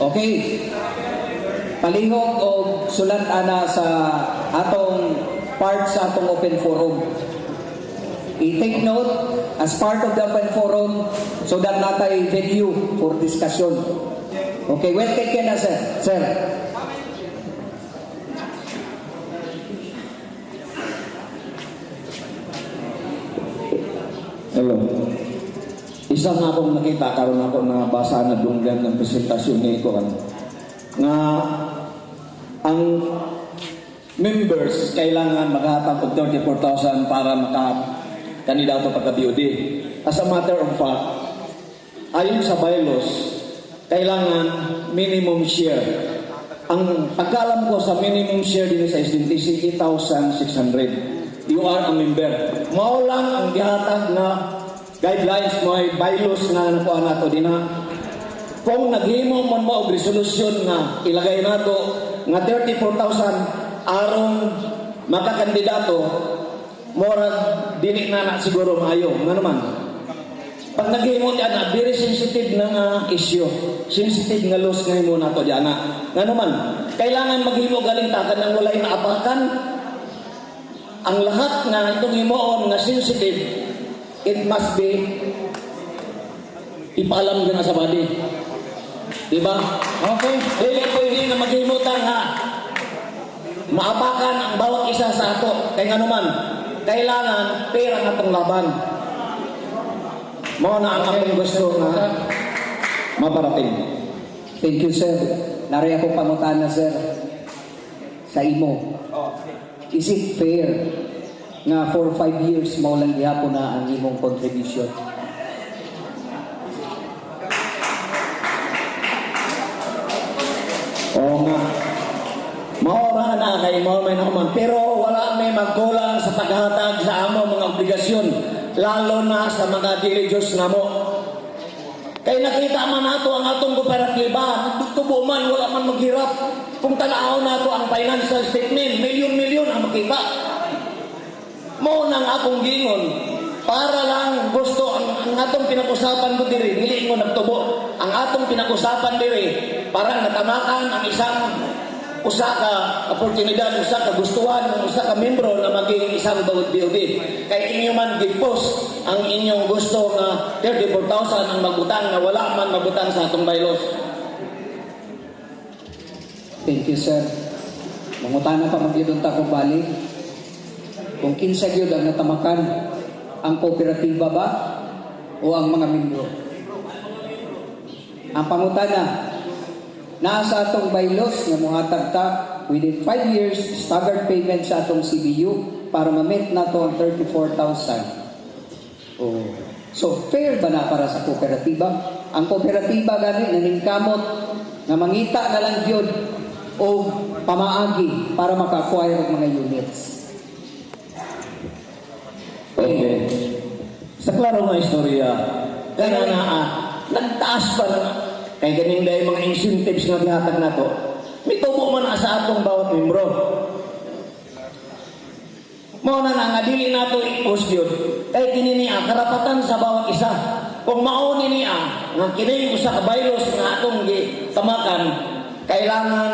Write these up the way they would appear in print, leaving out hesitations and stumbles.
Okay. Palihog o sulat ana sa atong part sa atong open forum. I-take note as part of the open forum so that natay venue for discussion. Okay, well taken na sir. Sir. Hello. Isa nga akong nakita, karon ako nabasa na dunggan ng presentasyon ni ko nga ang members kailangan maghatag og 34,000 para maka-kandidato pagka-BOD. As a matter of fact, ayon sa bylaws, kailangan minimum share. Ang pagkalam ko sa minimum share din sa SDNTC, 8,600. You are a member. Mao lang ang gihatag na guidelines mo ay bylaws nga nakuha nato din na kung naghimo man mo og resolusyon nga ilagay nato nga 34,000 arong makakandidato mora dili na siguro maayo nga naman pag naghimo di ana very sensitive na nga issue, sensitive nga laws nga himo nato di ana nga naman kailangan maghimo galing takan nang walay naapakan ang lahat nga itong himoon nga sensitive. It must be ipaalam ka na sa body. Diba? Okay. Dili po hindi na maghimutan ha. Maapakan ang bawat isa sa ato. Kaya nga naman, kailangan pera nga itong laban. Mo na ang akong gusto na maparating. Thank you sir. Nari ako pangutana sir sa imo. Is it fair nga for 5 years mao lang gihapon na ang imong contribution? Oo nga. Maura na kay mo may naman. Pero wala may magkulang sa paghatag sa amo mga obligasyon. Lalo na sa mga diligence na mo. Kaya nakita man nato ang atong kooperatiba, nagtubo man, wala man maghirap. Kung tanaw nato ang financial statement, milyon-milyon ang makita. Mo nang akong gingon, para lang gusto ang atong pinag-usapan ko diri, dili mo nagtubo. Ang atong pinag-usapan diri, para natamakan ang isang usa ka oportunidad, usa ka gustuhan, usa ka membro na maging isang bawat BOD. Kay inyo man gipos ang inyong gusto nga 34,000 ang magutang na wala man magutang sa atong bylaws. Thank you sir. Mangutana pa magyudon ta ko balik. Kung kinsa gyud ang natamakan, ang kooperatiba ba o ang mga membro? Ang pangutana, nasa atong bylaws nga mohatag ta within 5 years staggered payment sa atong CBU para ma-meet nato ang 34,000. Oh. So fair ba na para sa kooperatiba? Ang kooperatiba gani naningkamot nga mangita na lang gyud o pamaagi para maka-acquire og mga units. Okay. Sa klaro nga istorya, kaya na nagtaas pa na kaya ganing dahil mga incentives nga gihatag nato, mitubo man sa atong bawat membro. Mao na nga dili nato i-post yun. Kay kini niya karapatan sa bawat isa. Kung mao ni niya nga kini usa ka bylaws nga atong gitamakan, kailangan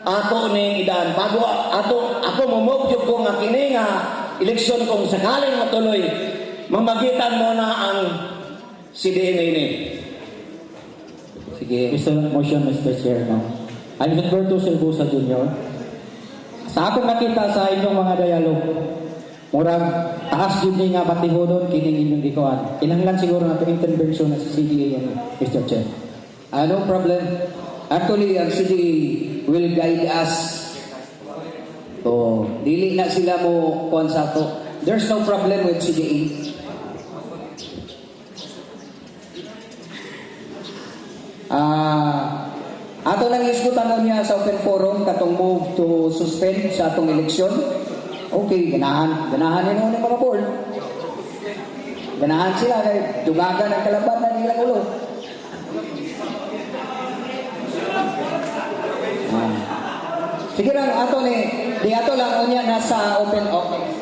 ato ning idan bago ako mo jud ko nga kini nga eleksyon kung sakaling matuloy, mamagitan mo na ang CDNA ini. Sige. Motion, Mr. Chair. No? I'm Humberto Silbusa Jr. Sa akong nakita sa inyong mga dialog, murag taas yun nga patihudon, kining inyong ikuan. Kinahanglan siguro na itong intervention na sa CDA, Mr. Chair. No problem. Actually, ang CDA will guide us. So, dili na sila mo kuan sa to. There's no problem with CDA. Ato lang isgutan niya sa open forum katong move to suspend sa atong eleksyon. Okay, ganahan nino ni mga board. Ganahan sila kay dugagan ang kalaban na nilang ulo. Sige lang ato ni di ato lang unya nasa open office.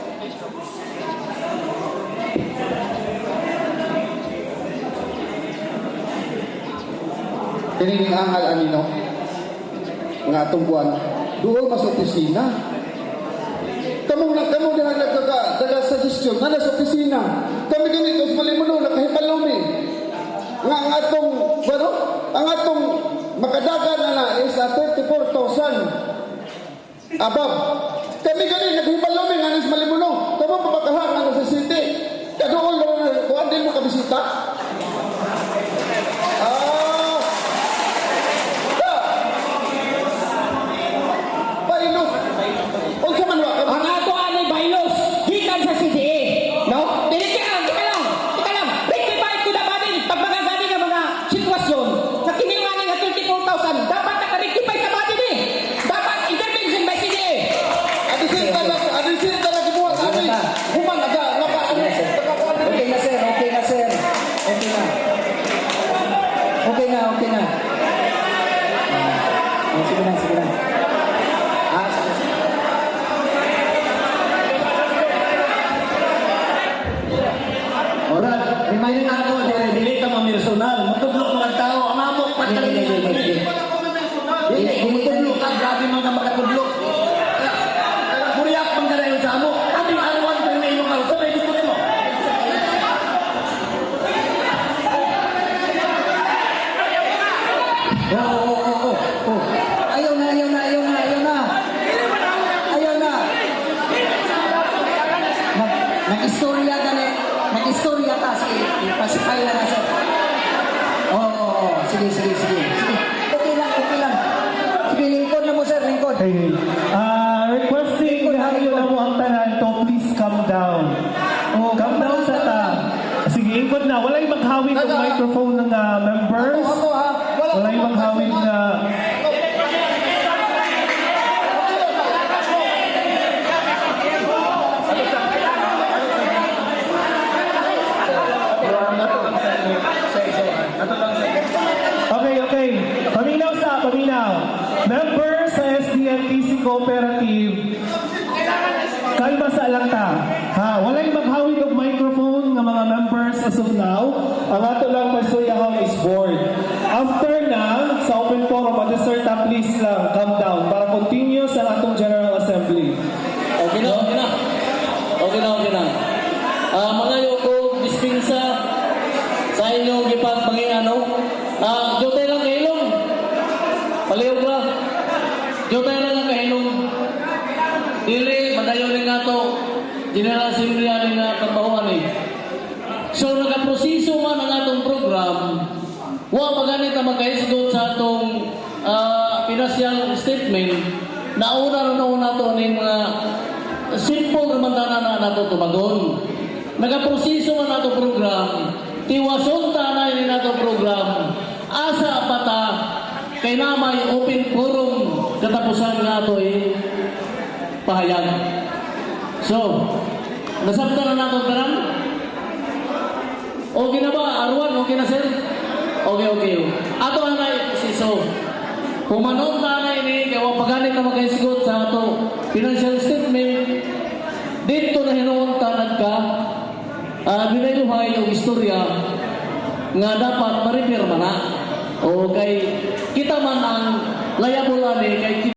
Kinining angal anino. Mga atong buwan. Doon mas opisina. Kamong din nagdaga suggestion na sa opisina. Kami ganito sa Malimuno nakahipalumi. Nga ang atong makadagan na is 34,000 above. Kami ganito naghipalumi nga sa Malimuno. Kamong papakahang ano sa city. Kadoon lang kuan din mo kabisita. Baylos. Huwag sa manwa. Ang ato anay baylos, gikan sa CDA. No? Dili ka lang. Rectify ko na ba din pag magagani nga mga sitwasyon na kininganing nga 34,000, dapat naka-rectify sa ba din eh. Dapat intervention by CDA. Adisin talaga buhat ani. Human naga Okay na sir. Okay na. Sige na. Sige. Oras, reminder na ako, dili ka mamirsunal. Matudlok mga tao, ang amok patalim. Matudlok ka, grabe mga makatudlok. Muriyak pang ganayon sa amok. Ating arawan pa yung iyong kausap, ay gusto mo. Oh. Ayaw na. Nag-istorya ka. Sige, ipasipay na na sir. Oo. Sige. Okay lang. Sige, lingkod na mo sir, lingkod. Hey, requesting hayo na mo ang tanan to please calm down. Calm down sa ta. Sige, ingkod na. Walay maghawig ng microphone ng members. Ako ha. Walay maghawig na... Okay. Paminaw. Members sa SDNTC Cooperative, kalma sa lang ta. Walay maghawig og microphone nga mga members as of now. Ang ato lang pasuyahon is board. After na, sa open forum, mag-start please lang, calm down, para continue sa atong General Assembly. Okay na. Mga ko, dispinsa sa inyong gipagpangingano. Jotay lang kahilom. Palihog lang. Jotay lang kahilom. Dili, madayon nga to. General Assembly nga trabahoan eh. So, nagaproseso man ang atong program. Wa maganit na magkahisgot sa atong financial statement. Nauna to ng mga simple naman na nato tumagon. Nagaproseso man nato program. Tiwason tanay ni nato program. Asa pata kay namay open forum katapusan nato pahayag. So, nasabtan na nato tanan? Okay na ba? Arwan, okay na sir? Okay. Ato anay siso. Pumanon tanay ni kaya paganit na magkaisigot sa ato financial statement. Dito na hinuuntanan ka binayuhay o istorya nga dapat ma-repair man na o kay kita man ang liable ani kay